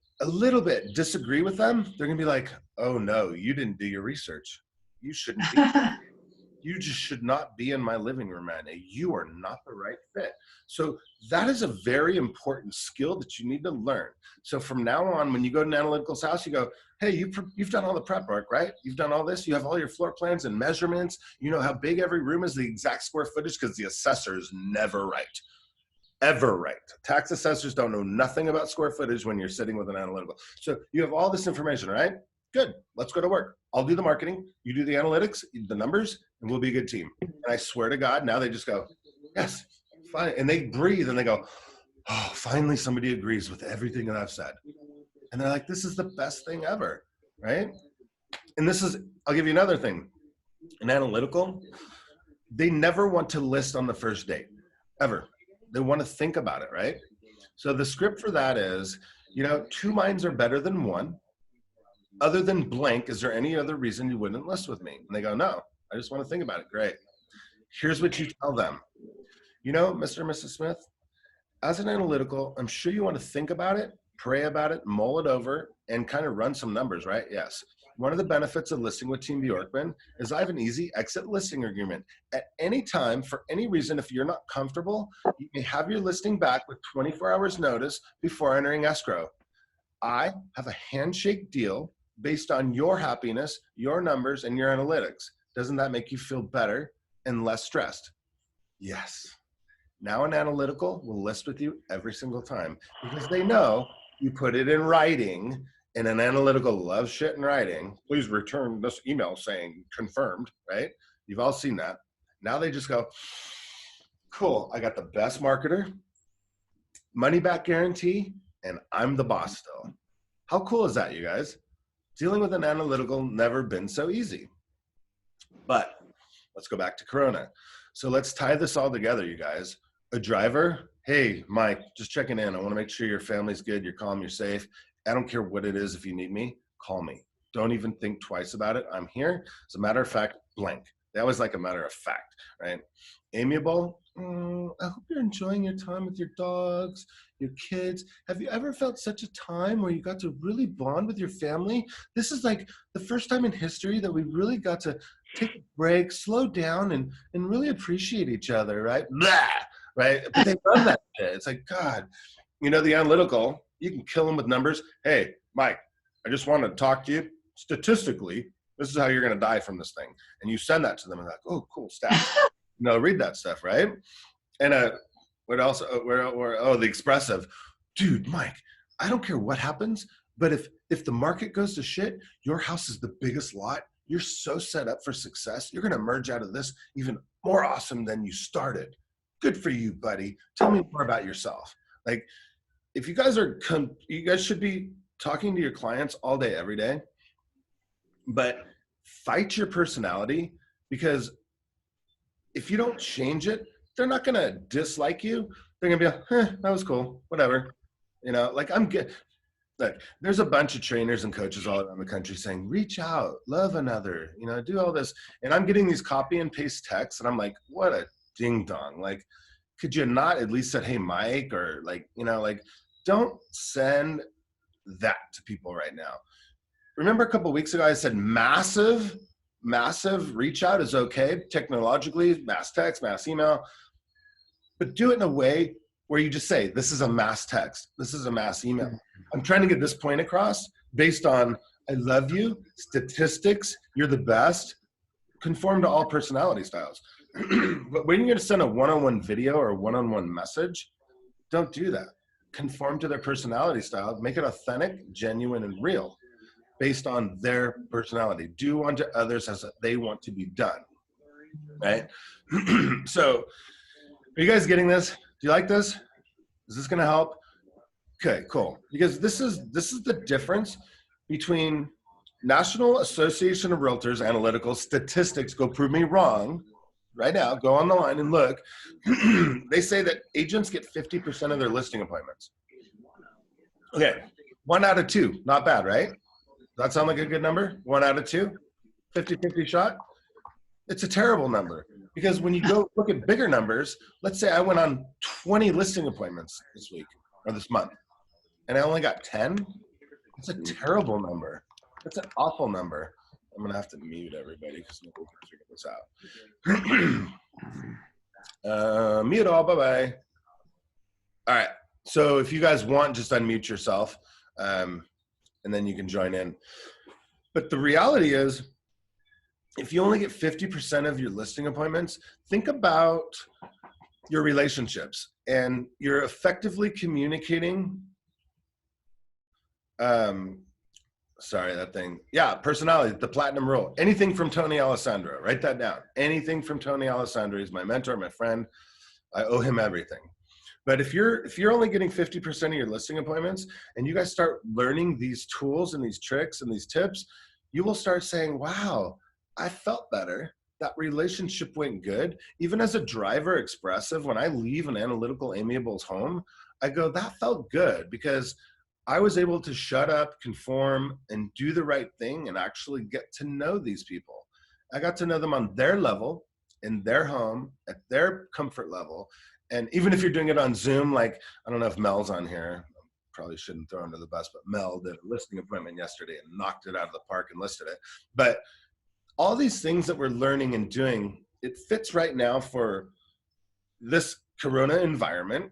disagree with them, they're going to be like, oh no, you didn't do your research. You shouldn't be. You just should not be in my living room, man. You are not the right fit. So that is a very important skill that you need to learn. So from now on, when you go to an analytical's house, you go, hey, you've done all the prep work, right? You've done all this. You have all your floor plans and measurements. You know how big every room is, the exact square footage, because the assessor is never right. Ever right. Tax assessors don't know nothing about square footage when you're sitting with an analytical. So you have all this information, right? Good. Let's go to work. I'll do the marketing. You do the analytics, the numbers, and we'll be a good team. And I swear to God, now they just go, yes, fine. And they breathe and they go, oh, finally somebody agrees with everything that I've said. And they're like, this is the best thing ever, right? And this is, I'll give you another thing. An analytical, they never want to list on the first date, ever. They want to think about it, right? So the script for that is, two minds are better than one. Other than blank, is there any other reason you wouldn't list with me? And they go, no, I just want to think about it. Great. Here's what you tell them. Mr. and Mrs. Smith, as an analytical, I'm sure you want to think about it, pray about it, mull it over, and kind of run some numbers, right? Yes. One of the benefits of listing with Team Bjorkman is I have an easy exit listing agreement. At any time, for any reason, if you're not comfortable, you may have your listing back with 24 hours notice before entering escrow. I have a handshake deal based on your happiness, your numbers, and your analytics. Doesn't that make you feel better and less stressed? Yes. Now an analytical will list with you every single time because they know you put it in writing, and an analytical loves shit in writing. Please return this email saying confirmed, right? You've all seen that. Now they just go, cool, I got the best marketer, money back guarantee, and I'm the boss still. How cool is that, you guys? Dealing with an analytical never been so easy. But let's go back to Corona. So let's tie this all together, you guys. A driver, hey, Mike, just checking in. I want to make sure your family's good, you're calm, you're safe. I don't care what it is. If you need me, call me. Don't even think twice about it. I'm here. As a matter of fact, blank. They always like a matter of fact, right? Amiable, I hope you're enjoying your time with your dogs, your kids. Have you ever felt such a time where you got to really bond with your family? This is like the first time in history that we really got to take a break, slow down, and really appreciate each other, right? Blah, right? But they love that shit. It's like, God, the analytical, you can kill them with numbers. Hey, Mike, I just want to talk to you. Statistically, This is how you're going to die from this thing. And you send that to them and like, oh, cool, stats. Read that stuff, right? And what else? The expressive. Dude, Mike, I don't care what happens, but if the market goes to shit, your house is the biggest lot. You're so set up for success. You're going to emerge out of this even more awesome than you started. Good for you, buddy. Tell me more about yourself. Like, if you guys you guys should be talking to your clients all day, every day, but fight your personality, because if you don't change it, they're not going to dislike you. They're going to be like, that was cool. Whatever. Like, I'm good. Look, there's a bunch of trainers and coaches all around the country saying, reach out, love another, do all this. And I'm getting these copy and paste texts and I'm like, what a ding dong. Like, could you not at least said, hey, Mike, or like, don't send that to people right now. Remember a couple of weeks ago, I said massive reach out is okay. Technologically, mass text, mass email, but do it in a way where you just say, this is a mass text. This is a mass email. I'm trying to get this point across based on, I love you, statistics, you're the best, conform to all personality styles. But when you're going to send a one-on-one video or a one-on-one message, don't do that. Conform to their personality style, make it authentic, genuine, and real based on their personality. Do unto others as they want to be done, right? So, are you guys getting this? Do you like this? Is this going to help? Okay, cool. Because this is the difference between National Association of Realtors analytical statistics. Go prove me wrong right now. Go on the line and look. They say that agents get 50% of their listing appointments. Okay, 1 out of 2, not bad, right? Does that sound like a good number? 1 out of 2, 50-50 shot. It's a terrible number, because when you go look at bigger numbers, let's say I went on 20 listing appointments this week or this month, and I only got 10. It's a terrible number. It's an awful number. I'm gonna have to mute everybody because nobody can figure this out. Mute all. Bye bye. All right. So if you guys want, just unmute yourself, and then you can join in. But the reality is, if you only get 50% of your listing appointments, think about your relationships, and you're effectively communicating. Personality, the platinum rule. Anything from Tony Alessandro, write that down. Anything from Tony Alessandro. He's my mentor, my friend. I owe him everything. But if you're only getting 50% of your listing appointments, and you guys start learning these tools and these tricks and these tips, you will start saying, wow, I felt better. That relationship went good. Even as a driver expressive, when I leave an analytical amiable's home, I go, that felt good, because I was able to shut up, conform, and do the right thing and actually get to know these people. I got to know them on their level, in their home, at their comfort level. And even if you're doing it on Zoom, like, I don't know if Mel's on here, probably shouldn't throw under the bus, but Mel did a listing appointment yesterday and knocked it out of the park and listed it. But all these things that we're learning and doing, it fits right now for this Corona environment.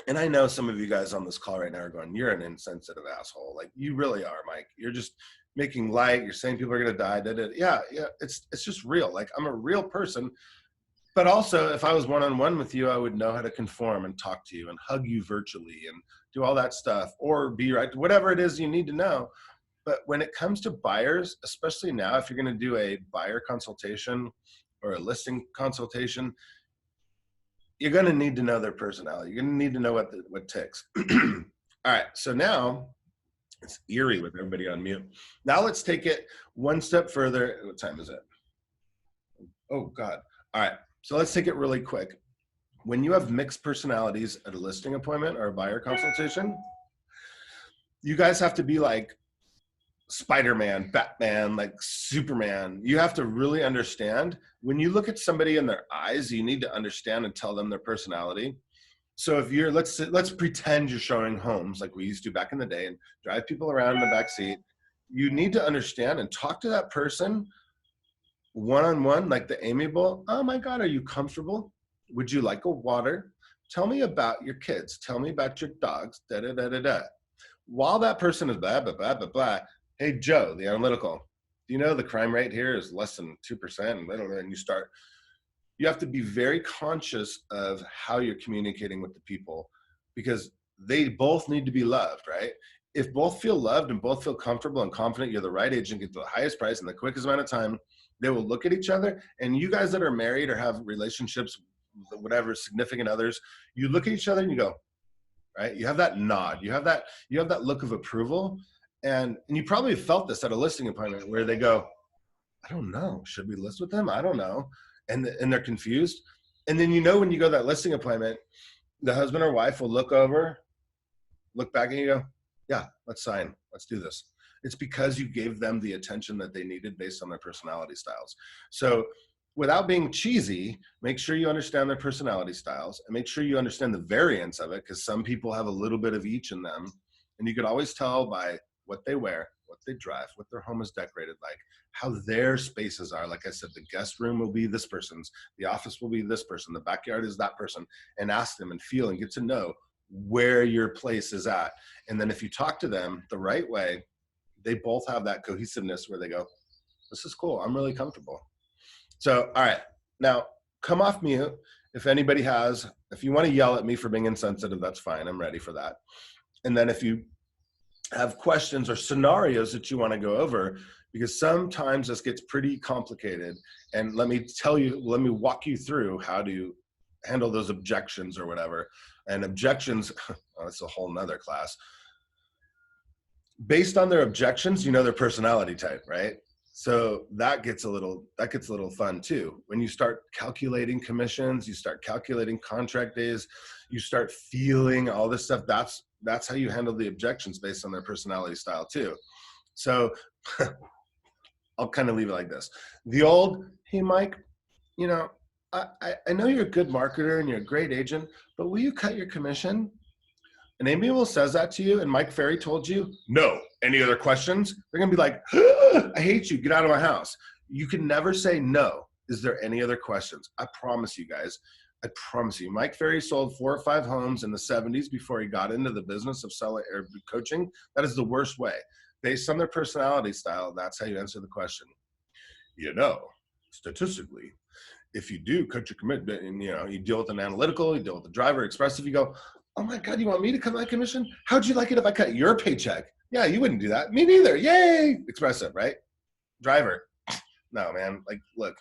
And I know some of you guys on this call right now are going, you're an insensitive asshole. Like, you really are, Mike. You're just making light. You're saying people are going to die. Yeah, it's just real. Like, I'm a real person. But also, if I was one-on-one with you, I would know how to conform and talk to you and hug you virtually and do all that stuff, or be right, whatever it is you need to know. But when it comes to buyers, especially now, if you're going to do a buyer consultation or a listing consultation, you're going to need to know their personality. You're going to need to know what ticks. All right. So now it's eerie with everybody on mute. Now let's take it one step further. What time is it? Oh, God. All right. So let's take it really quick. When you have mixed personalities at a listing appointment or a buyer consultation, you guys have to be like Spider-Man, Batman, like Superman. You have to really understand, when you look at somebody in their eyes, you need to understand and tell them their personality. So if you're, let's pretend you're showing homes like we used to back in the day and drive people around in the back seat. You need to understand and talk to that person one-on-one, like the amiable. Oh my God, are you comfortable? Would you like a water? Tell me about your kids. Tell me about your dogs, da da da da da. While that person is blah, blah, blah, blah, blah. Hey, Joe, the analytical, you know, the crime rate here is less than 2%, and you have to be very conscious of how you're communicating with the people, because they both need to be loved, right? If both feel loved and both feel comfortable and confident you're the right agent, get the highest price in the quickest amount of time, they will look at each other. And you guys that are married or have relationships, whatever, significant others, you look at each other and you go, right? You have that nod, you have that look of approval. And you probably felt this at a listing appointment where they go, I don't know, should we list with them? I don't know. And they're confused. And then, you know, when you go to that listing appointment, the husband or wife will look back and you go, yeah, let's sign. Let's do this. It's because you gave them the attention that they needed based on their personality styles. So without being cheesy, make sure you understand their personality styles and make sure you understand the variance of it, because some people have a little bit of each in them. And you could always tell by what they wear, what they drive, what their home is decorated like, how their spaces are. Like I said, the guest room will be this person's, the office will be this person, the backyard is that person, and ask them and feel and get to know where your place is at. And then if you talk to them the right way, they both have that cohesiveness where they go, this is cool, I'm really comfortable. So, all right, now come off mute. If you want to yell at me for being insensitive, that's fine, I'm ready for that. And then if you have questions or scenarios that you want to go over, because sometimes this gets pretty complicated, and let me walk you through how to handle those objections or whatever. And objections, that's a whole nother class. Based on their objections, you know their personality type, right? So that gets a little fun too. When you start calculating commissions, you start calculating contract days, you start feeling all this stuff. That's how you handle the objections based on their personality style too. So I'll kind of leave it like this. The old, hey, Mike, you know, I know you're a good marketer and you're a great agent, but will you cut your commission? And Amy will says that to you, and Mike Ferry told you, no. Any other questions? They're going to be like, I hate you. Get out of my house. You can never say no. Is there any other questions? I promise you guys. I promise you. Mike Ferry sold 4 or 5 homes in the 70s before he got into the business of selling or coaching. That is the worst way. Based on their personality style, that's how you answer the question. You know, statistically, if you do cut your commitment and, you know, you deal with an analytical, you deal with the driver, expressive, you go, oh my God, you want me to cut my commission? How'd you like it if I cut your paycheck? Yeah, you wouldn't do that. Me neither. Yay. Expressive, right? Driver. No, man. Like, look,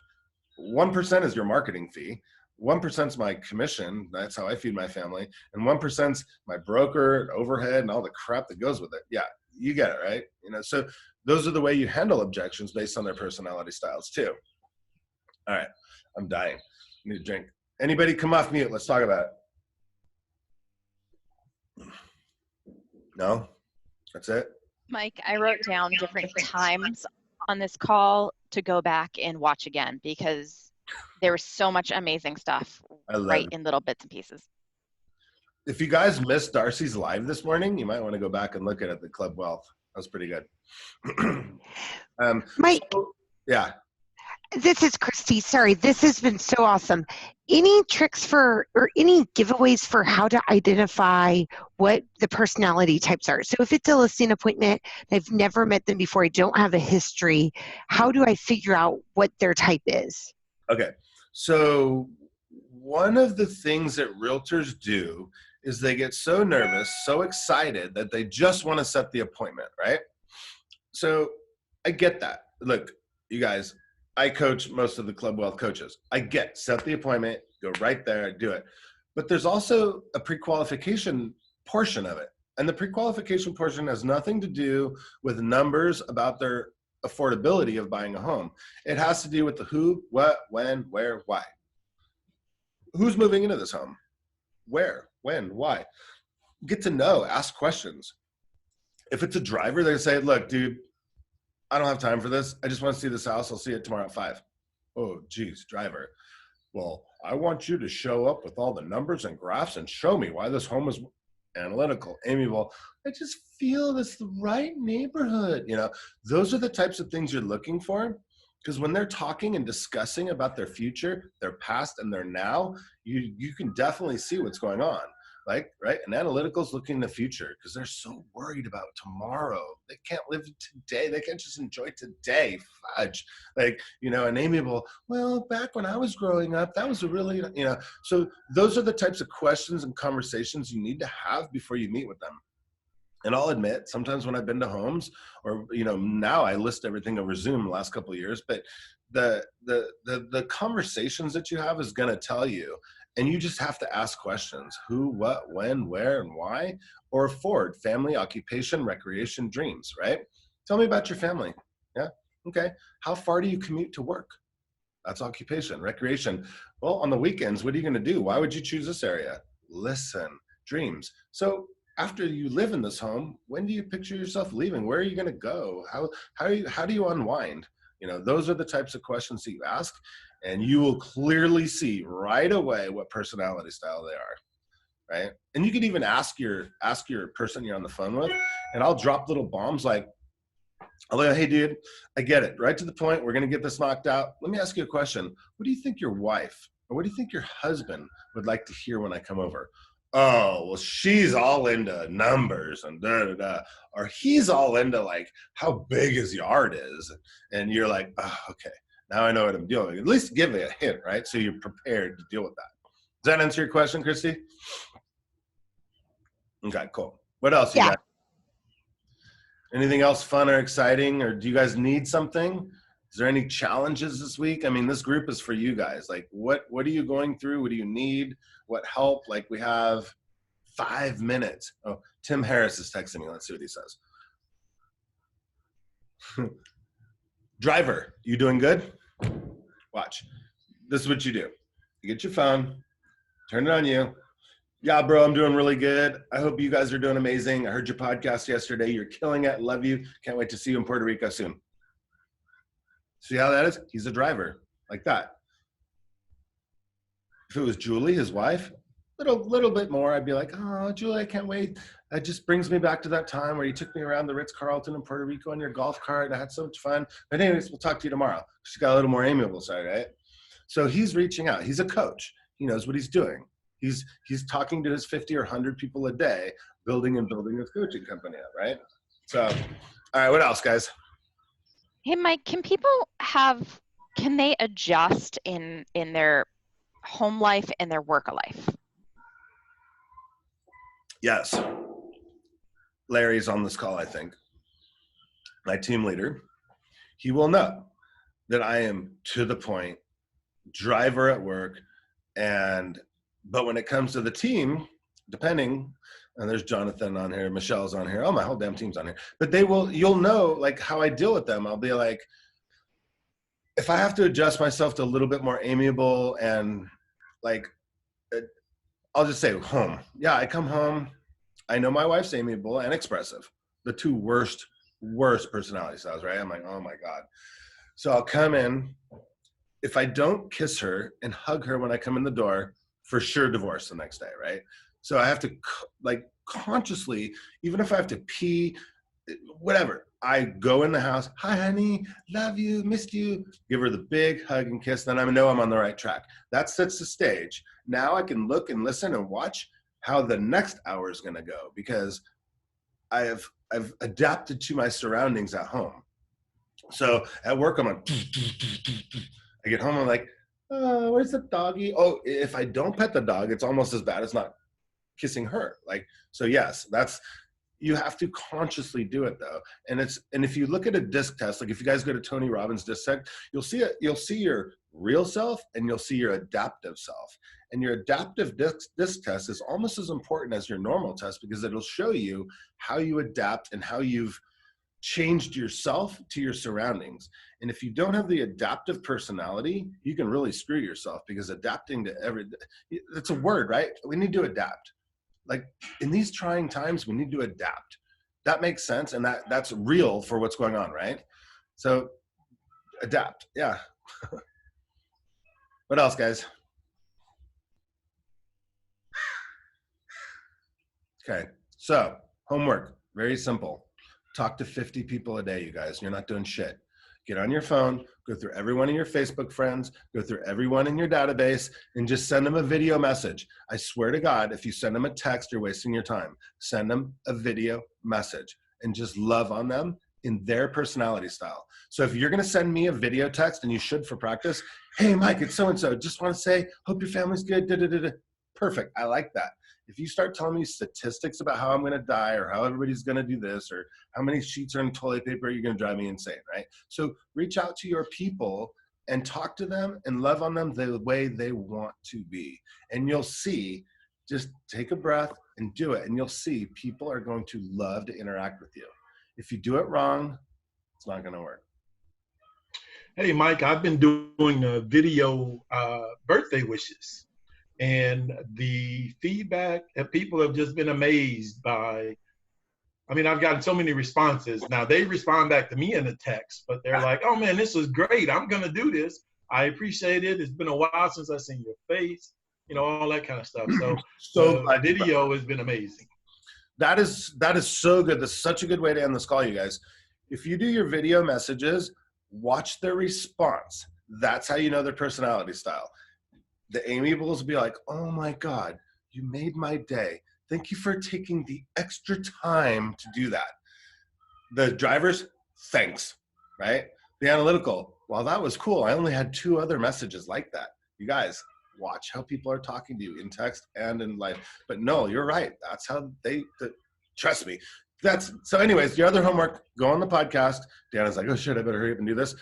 1% is your marketing fee. 1% is my commission. That's how I feed my family. And 1% is my broker, overhead, and all the crap that goes with it. Yeah, you get it, right? You know, so those are the way you handle objections based on their personality styles too. All right, I'm dying. I need a drink. Anybody come off mute? Let's talk about it. No? That's it? Mike, I wrote down different times on this call to go back and watch again, because there was so much amazing stuff right in little bits and pieces. If you guys missed Darcy's live this morning, you might want to go back and look at it, the Club Wealth. That was pretty good. Mike. So, yeah. This is Christy. Sorry, this has been so awesome. Any tricks or any giveaways for how to identify what the personality types are? So if it's a listing appointment, I've never met them before, I don't have a history, how do I figure out what their type is? Okay. So one of the things that realtors do is they get so nervous, so excited that they just want to set the appointment, right? So I get that. Look, you guys, I coach most of the Club Wealth coaches. I get, set the appointment, go right there, do it. But there's also a pre-qualification portion of it. And the pre-qualification portion has nothing to do with numbers about their affordability of buying a home. It has to do with the who, what, when, where, why. Who's moving into this home? Where, when, why? Get to know, ask questions. If it's a driver, they say, look, dude, I don't have time for this. I just want to see this house. I'll see it tomorrow at 5. Oh, geez, driver. Well, I want you to show up with all the numbers and graphs and show me why this home is analytical, amiable. I just feel this the right neighborhood. You know, those are the types of things you're looking for, because when they're talking and discussing about their future, their past, and their now, you can definitely see what's going on. Like, right? And analyticals looking in the future because they're so worried about tomorrow. They can't live today. They can't just enjoy today. Fudge. Like, an amiable, well, back when I was growing up, that was a really, so those are the types of questions and conversations you need to have before you meet with them. And I'll admit, sometimes when I've been to homes, or now I list everything over Zoom the last couple of years, but the conversations that you have is going to tell you, and you just have to ask questions: who, what, when, where, and why. Or Ford, family, occupation, recreation, dreams. Right? Tell me about your family. Yeah. Okay. How far do you commute to work? That's occupation. Recreation. Well, on the weekends, what are you going to do? Why would you choose this area? Listen. Dreams. So after you live in this home, when do you picture yourself leaving? Where are you going to go? How do you unwind? Those are the types of questions that you ask, and you will clearly see right away what personality style they are, right? And you can even ask your person you're on the phone with, and I'll drop little bombs like, hey dude, I get it, right to the point. We're going to get this knocked out. Let me ask you a question. What do you think your wife, or what do you think your husband would like to hear when I come over? Oh, well, she's all into numbers and or he's all into like how big his yard is. And you're like, oh, okay, now I know what I'm dealing with. At least give me a hint, right? So you're prepared to deal with that. Does that answer your question, Christy? Okay, cool. What else you got? Anything else fun or exciting, or do you guys need something? Is there any challenges this week? I mean, this group is for you guys. Like, what are you going through? What do you need? What help? Like, we have 5 minutes. Oh, Tim Harris is texting me. Let's see what he says. Driver, you doing good? Watch. This is what you do. You get your phone, turn it on you. Yeah, bro, I'm doing really good. I hope you guys are doing amazing. I heard your podcast yesterday. You're killing it. Love you. Can't wait to see you in Puerto Rico soon. See how that is? He's a driver, like that. If it was Julie, his wife, little bit more, I'd be like, oh, Julie, I can't wait. That just brings me back to that time where you took me around the Ritz-Carlton in Puerto Rico on your golf cart. I had so much fun. But anyways, we'll talk to you tomorrow. She's got a little more amiable side, right? So he's reaching out. He's a coach. He knows what he's doing. He's talking to his 50 or 100 people a day, building his coaching company up, right? So, all right, what else, guys? Hey, Mike, can they adjust in their home life and their work life? Yes. Larry's on this call, I think. My team leader. He will know that I am to the point, driver at work, but when it comes to the team, depending, and there's Jonathan on here, Michelle's on here, oh, my whole damn team's on here, but you'll know like how I deal with them. I'll be like, if I have to adjust myself to a little bit more amiable and like, I'll just say home. Yeah, I come home. I know my wife's amiable and expressive, the two worst personality styles, right? I'm like, oh my God. So I'll come in. If I don't kiss her and hug her when I come in the door, for sure divorce the next day, right? So I have to like consciously, even if I have to pee, whatever, I go in the house, hi honey, love you, missed you, give her the big hug and kiss, then I know I'm on the right track. That sets the stage. Now I can look and listen and watch how the next hour is going to go, because I've adapted to my surroundings at home. So at work, I'm like, I get home, I'm like, oh, where's the doggy? Oh, if I don't pet the dog, it's almost as bad as not kissing her. Like, so yes, you have to consciously do it though. And if you look at a disc test, like if you guys go to Tony Robbins' disc test, you'll see your real self and you'll see your adaptive self. And your adaptive disc test is almost as important as your normal test, because it'll show you how you adapt and how you've changed yourself to your surroundings. And if you don't have the adaptive personality, you can really screw yourself, because adapting to it's a word, right? We need to adapt. Like in these trying times, we need to adapt. That makes sense. And that's real for what's going on, right? So adapt. Yeah. What else, guys? Okay. So homework, very simple. Talk to 50 people a day, you guys. You're not doing shit. Get on your phone, go through everyone in your Facebook friends, go through everyone in your database, and just send them a video message. I swear to God, if you send them a text, you're wasting your time. Send them a video message and just love on them in their personality style. So if you're going to send me a video text, and you should for practice, hey, Mike, it's so-and-so. Just want to say, hope your family's good. Da, da, da, da. Perfect. I like that. If you start telling me statistics about how I'm going to die or how everybody's going to do this or how many sheets are in toilet paper, you're going to drive me insane, right? So reach out to your people and talk to them and love on them the way they want to be. And you'll see, just take a breath and do it. And you'll see people are going to love to interact with you. If you do it wrong, it's not going to work. Hey, Mike, I've been doing video birthday wishes. And the feedback that people have just been amazed by. I mean, I've gotten so many responses. Now, they respond back to me in the text, but they're like, oh, man, this was great. I'm going to do this. I appreciate it. It's been a while since I've seen your face, you know, all that kind of stuff. So the video has been amazing. That is so good. That's such a good way to end this call, you guys. If you do your video messages, watch their response. That's how you know their personality style. The amiables will be like, oh my God, you made my day. Thank you for taking the extra time to do that. The drivers, thanks, right? The analytical, well, that was cool. I only had 2 other messages like that. You guys, watch how people are talking to you in text and in life. But no, you're right. That's how trust me. So anyways, your other homework, go on the podcast. Deanna's like, oh shit, I better hurry up and do this.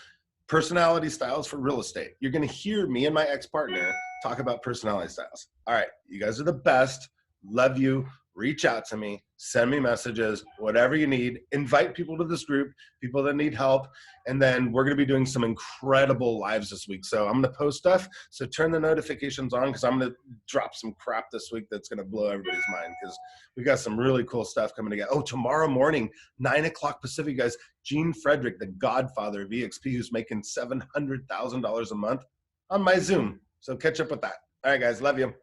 Personality styles for real estate. You're going to hear me and my ex-partner talk about personality styles. All right, you guys are the best. Love you. Reach out to me. Send me messages, whatever you need. Invite people to this group, people that need help. And then we're going to be doing some incredible lives this week. So I'm going to post stuff. So turn the notifications on because I'm going to drop some crap this week that's going to blow everybody's mind because we got some really cool stuff coming together. Oh, tomorrow morning, 9 o'clock Pacific, guys, Gene Frederick, the godfather of EXP, who's making $700,000 a month on my Zoom. So catch up with that. All right, guys. Love you.